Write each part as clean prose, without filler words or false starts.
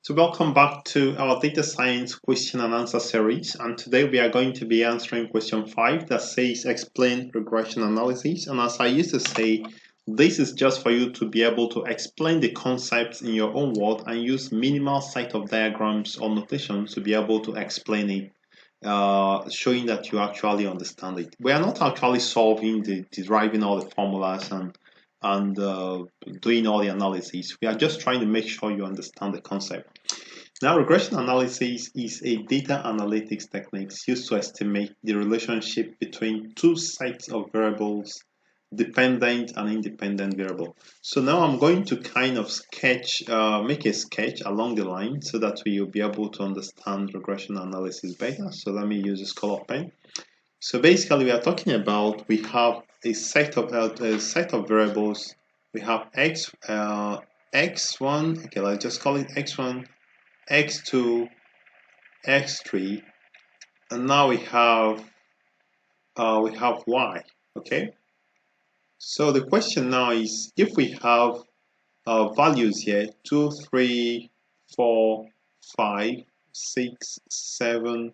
So welcome back to our data science question and answer series, and today we are going to be answering question 5 that says explain regression analysis. And as I used to say, this is just for you to be able to explain the concepts in your own word and use minimal set of diagrams or notations to be able to explain it, showing that you actually understand it. We are not actually solving deriving all the formulas and doing all the analysis. We are just trying to make sure you understand the concept. Now, regression analysis is a data analytics technique used to estimate the relationship between two sets of variables, dependent and independent variable. So now I'm going to kind of make a sketch along the line so that we will be able to understand regression analysis better. So let me use this color pen. So basically, we are talking about we have a set of variables. We have x1. Okay, let's just call it x1, x2, x3, and now we have y. Okay. So the question now is, if we have values here 2, 3, 4, 5, 6, 7,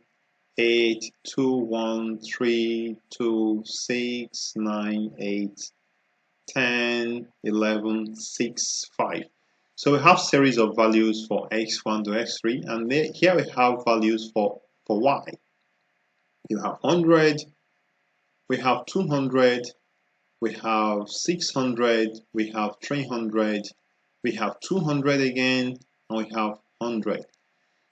8, 2, 1, 3, 2, 6, 9, 8, 10, 11, 6, 5. So we have series of values for x1 to x3, and here we have values for y. You have 100, we have 200, we have 600, we have 300, we have 200 again, and we have 100.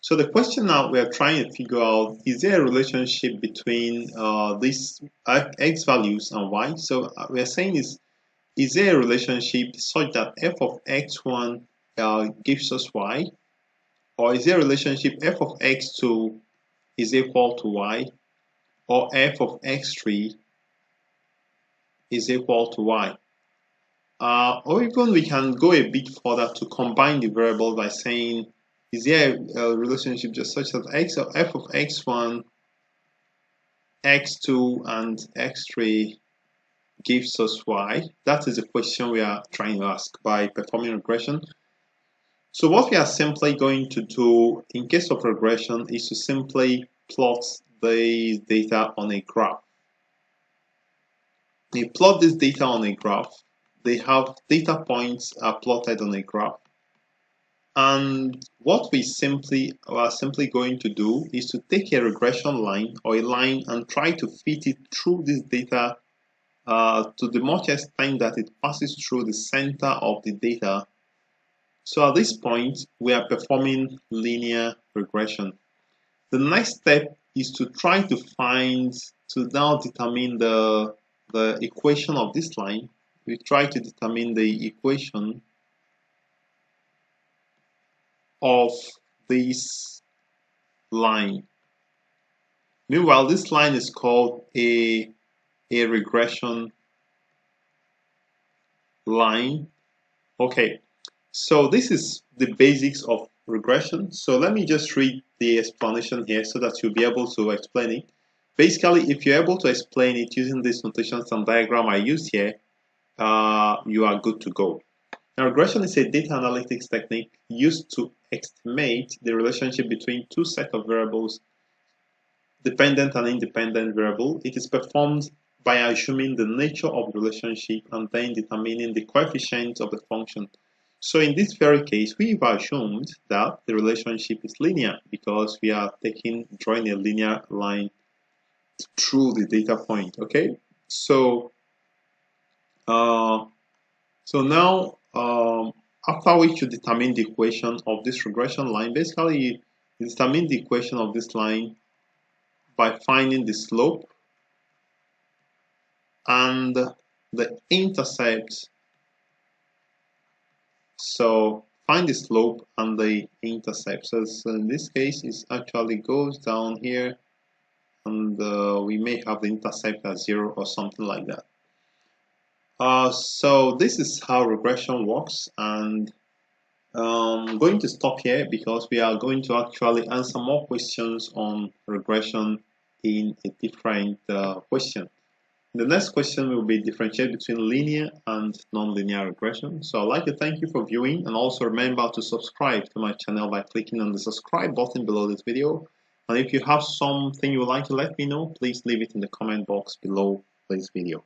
So the question now we are trying to figure out, is there a relationship between these x values and y? So we are saying is there a relationship such that f of x1 gives us y? Or is there a relationship f of x2 is equal to y? Or f of x3 is equal to y? Or even we can go a bit further to combine the variables by saying, is there a relationship just such that f of x1, x2, and x3 gives us y? That is the question we are trying to ask by performing regression. So what we are simply going to do in case of regression is to simply plot the data on a graph. We plot this data on a graph. They have data points are plotted on a graph. And what we are simply going to do is to take a regression line or a line and try to fit it through this data to the much extent that it passes through the center of the data. So at this point, we are performing linear regression. The next step is to try to now determine the equation of this line. We try to determine the equation of this line. Meanwhile, this line is called a regression line. Okay, so this is the basics of regression. So let me just read the explanation here so that you'll be able to explain it. Basically, if you're able to explain it using these notations and diagram I used here, you are good to go. Now, regression is a data analytics technique used to estimate the relationship between two sets of variables, dependent and independent variable. It is performed by assuming the nature of the relationship and then determining the coefficients of the function. So in this very case, we've assumed that the relationship is linear because we are drawing a linear line through the data point. Okay, so now after which you determine the equation of this regression line, basically you determine the equation of this line by finding the slope and the intercept. So find the slope and the intercept. So in this case, it actually goes down here, and we may have the intercept at 0 or something like that. So this is how regression works, and I'm going to stop here because we are going to actually answer more questions on regression in a different question. The next question will be differentiate between linear and nonlinear regression. So I'd like to thank you for viewing, and also remember to subscribe to my channel by clicking on the subscribe button below this video. And if you have something you would like to let me know, please leave it in the comment box below this video.